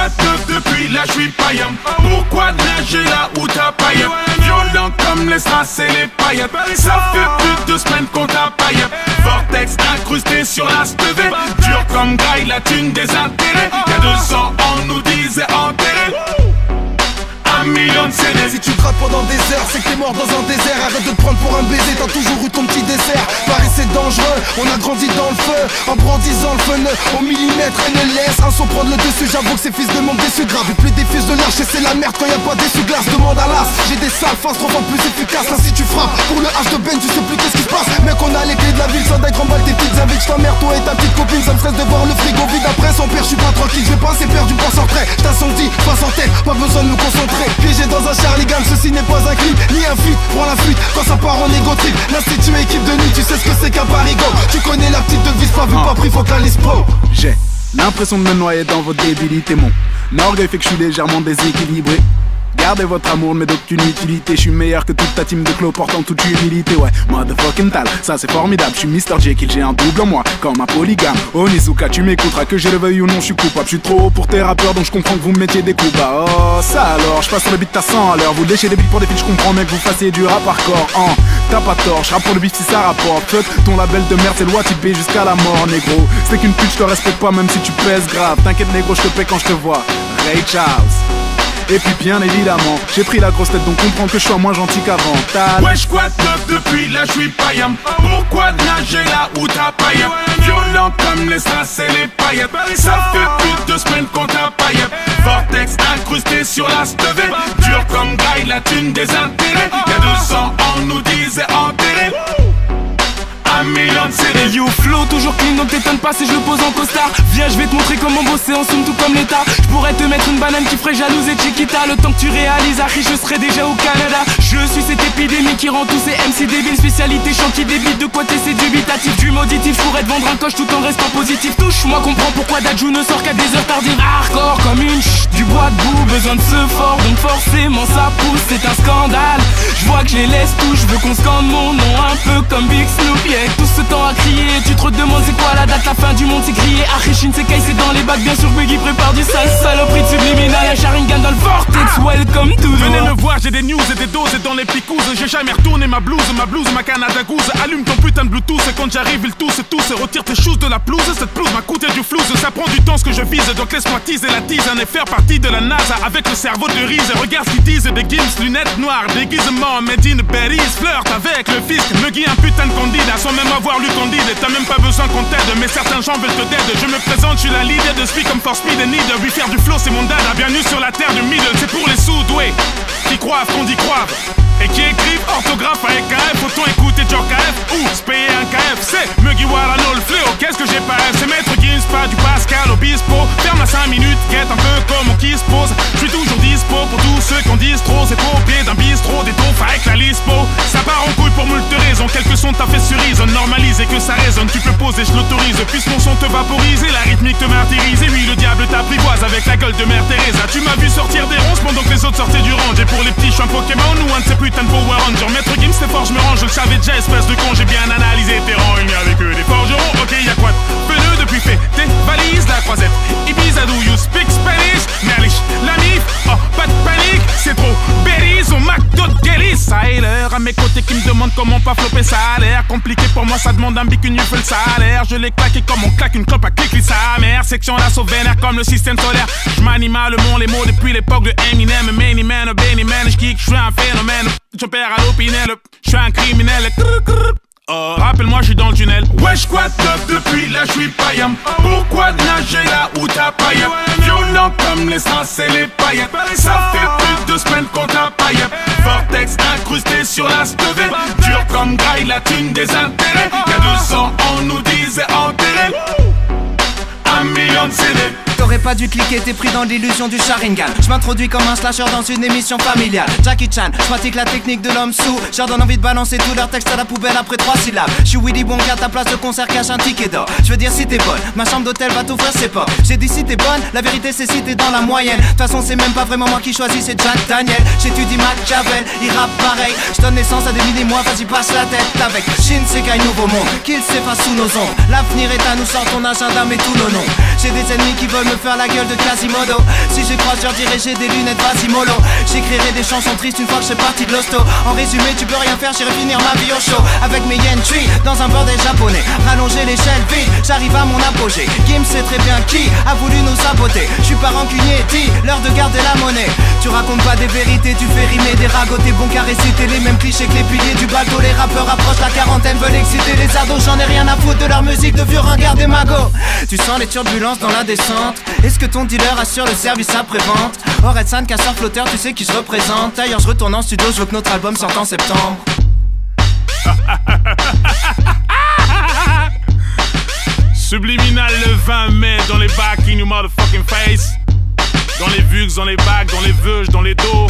squatte depuis là j'suis païen. Pourquoi nager là où t'as païen? Violent comme les strass et les paillettes. Ça fait plus de semaines qu'on t'a païen. Vortex incrusté sur la stevée. Dur comme graille, la thune des intérêts. Y'a 200 ans on nous disait enterré. 1 million de CD. Si tu grattes pendant des heures, c'est que t'es mort dans un désert. Arrête de te prendre pour un baiser, t'as toujours eu ton petit dessert. Paris c'est dangereux, on a grandi dans le feu. En brandissant le feu au millimètre et ne laisse un son prendre le dessus. J'avoue que ces fils de monde déçus grave. Et plus des fils de lâche et c'est la merde quand y a pas d'essuie-glace. Demande à l'as, j'ai des sales faces 3 fois plus efficaces. Là si tu frappes pour le H de Ben, tu sais plus qu'est-ce qui se passe. Mec on a les clés de la ville, ça d'aille remballe tes petites invites. Ta mère, toi et ta petite copine, ça me stresse de voir le frigo vide. Après son père, je suis pas tranquille, je vais pas assez perdu pour sortir. J't'assourdis, passe en tête, pas besoin de me concentrer. Piégé dans un Charlie Gun, ceci n'est pas un clip, ni un feat, prends la fuite quand ça part en égo trip. L'institut équipe de nuit, tu sais ce que c'est qu'un parigo. Tu connais la petite devise, pas vu, pas pris, faut que la liste pro. J'ai l'impression de me noyer dans vos débilités. Mon orgueil fait que je suis légèrement déséquilibré. Gardez votre amour, mais d'aucune utilité. Je suis meilleur que toute ta team de clos portant toute humilité. Ouais, motherfucking tal, ça c'est formidable. Je suis Mr. Jekyll, j'ai un double en moi, comme un polygame. Onizuka, tu m'écouteras que je le veuille ou non, je suis coupable. Je suis trop haut pour tes rappeurs, donc je comprends que vous me mettiez des coups bas. Oh, ça alors, je passe sur le beat à 100 à l'heure. Vous léchez des beats pour des feats, je comprends, mais que vous fassiez du rap hardcore. T'as pas tort, je rappe pour le beat si ça rapporte. Fuck, ton label de merde, c'est loi typée jusqu'à la mort, négro. C'est qu'une pute, je te respecte pas, même si tu pèses grave. T'inquiète, négro, je te paie quand je te vois. Ray Charles. Et puis bien évidemment, j'ai pris la grosse tête donc comprends que je sois moins gentil qu'avant. Ouais squatte depuis là j'suis païen. Pourquoi nager là où t'as païen? Violent comme les strass et les paillettes. Ça fait plus de semaines qu'on t'a païen. Vortex incrusté sur la stevée. Dur comme graille, la thune des intérêts. Y'a 200 ans on nous disait enterré. 1 million de CD. Yo flow toujours clean donc t'étonnes pas si je le pose en costard. Viens je vais te montrer comment bosser en somme tout comme l'état. Je pourrais te mettre une banane qui ferait jalouse et Chiquita. Le temps que tu réalises Harry je serai déjà au Canada. Je suis cette épidémie qui rend tous ces MC débiles. Spécialité chant qui débite de quoi t'essaies dubitatif. Du mauditif je pourrais te vendre un coche tout en restant positif. Touche-moi comprends pourquoi Dajou ne sort qu'à des heures tardives. Hardcore comme une du bois debout. Besoin de ce fort donc forcément ça pousse. C'est un scandale. Je vois que je les laisse tout. Je veux qu'on scande mon nom un peu comme Big Snoop. Yeah. Tout ce temps à crier, tu te demandes c'est quoi la date, la fin du monde c'est grillé. Arichin c'est c'est dans les bacs, bien sûr Biggie prépare du sale saloperie de subliminal. Y'a Sharingan dans le vortex, welcome to the Venez me voir, j'ai des news et des doses et dans les picouses. J'ai jamais retourné ma blouse, ma Canada Goose. Allume ton putain de Bluetooth et quand j'arrive ils tous. Retire tes choses de la pelouse, cette pelouse m'a coûté du flouze. Ça prend du temps ce que je vise, donc laisse-moi teaser la teaser et faire partie de la NASA avec le cerveau de Reese. Regarde ce qu'ils disent, des gims, lunettes noires, déguisement, made in Paris. Flirte avec le fisc, me guille un putain de candidat sans même avoir lu Candide. T'as même pas besoin qu'on t'aide, mais certains gens veulent te dead. Je me présente, je suis la leader de Speed comme for Speed et Need. Oui, faire du flow c'est mon dada, bienvenue sur la terre du middle. C'est pour les sous-doués qui croient qu'on y croit et qui écrivent orthographe avec KF. Autant écouter Joe KF ou se payer un KFC. Mugiwara no le fléau, qu'est-ce que j'ai pas F? C'est Maître Gims, pas du Pascal Obispo. Ferme à 5 minutes, guette un peu comme on qui se pose. Je suis toujours dispo pour tous ceux qui en disent trop. C'est trop au pied d'un bistrot, des tonfs avec la lispo. Ça part en couille pour moult raisons. Quelques sons t'as fait cerise, on normalise et que ça résonne. Tu peux poser, je l'autorise. Puisque mon son te vaporise et la rythmique te martyrise. Et oui, le diable t'apprivoise avec la gueule de Mère Teresa. Tu m'as vu sortir des ronces pendant que les autres sortaient du range. Et pour les petits, je suis un Pokémon ou un de ces putains de Power Rangers. Maître Gims, c'est fort, je me range. Je le savais déjà, espèce de con. J'ai bien analysé tes rangs. Il n'y avait que des forgerons. Ok, y'a quoi de pneu depuis fait tes valises, la croisette. Ibiza, do you speak Spanish? Merlich, la mif, oh, pas de panique. C'est trop berries au McDo de Kelly. Ça est l'heure à mes côtés qui me demandent comment pas flopper. Ça a l'air compliqué pour moi, ça demande un bic, une le salaire. Je l'ai claqué comme on claque une clope à clic, sa mère. Section l'assaut vénère comme le système solaire. Je m'anime le monde, les mots depuis l'époque de Eminem. Many man, Benny man, je kick, je suis un phénomène. Je perds à l'opinel, je suis un criminel. Oh, rappelle-moi, je suis dans le tunnel. Ouais, squatte depuis là, je suis païen. Pourquoi nager là où t'as païen? Violent comme les strass et les paillettes. Ça fait plus de semaines qu'on t'a païen. Vortex incrusté sur la stevée. Dur comme graille, la thune des intérêts. Y'a 200 ans on nous disait enterré. 1 million de CD. T'aurais pas dû cliquer, t'es pris dans l'illusion du Sharingan. Je m'introduis comme un slasher dans une émission familiale. Jackie Chan, je pratique la technique de l'homme sous. Je leur donne envie de balancer tout leur texte à la poubelle après 3 syllabes. Je suis Willy Wonka, ta place de concert cache un ticket d'or. Je veux dire si t'es bonne, ma chambre d'hôtel va t'offrir ses portes. J'ai dit si t'es bonne, la vérité c'est si t'es dans la moyenne. De toute façon c'est même pas vraiment moi qui choisis, c'est Jack Daniel. J'étudie Machiavel, il rappe pareil. Je donne naissance à des mini-mois, vas-y passe la tête avec Shinsekai nouveau monde, qu'il s'efface sous nos ombres. L'avenir est à nous, sort ton agenda mais tous nos noms. J'ai des ennemis qui veulent me faire la gueule de Quasimodo. Si j'y crois, je leur dirai j'ai des lunettes Vasimolo. J'écrirai des chansons tristes une fois que je serai parti de l'hosto. En résumé, tu peux rien faire, j'irai finir ma vie au show. Avec mes yen tree dans un bordel japonais. Rallonger l'échelle vide, j'arrive à mon apogée. Kim sait très bien qui a voulu nous saboter. Je suis pas rancunier, dit l'heure de garder la monnaie. Tu racontes pas des vérités, tu fais rimer des ragots. T'es bon qu'à réciter les mêmes clichés que les piliers du bateau. Les rappeurs approchent la quarantaine, veulent exciter les ados. J'en ai rien à foutre de leur musique de vieux ringards des magots. Tu sens les turbulences dans la descente. Est-ce que ton dealer assure le service après-vente? Orelsan, casseur flotteur, tu sais qui je représente. D'ailleurs je retourne en studio, je veux que notre album sorte en septembre. Subliminal le 20 mai dans les bacs in your motherfucking face. Dans les vugs, dans les bacs, dans les veuges, dans les dos.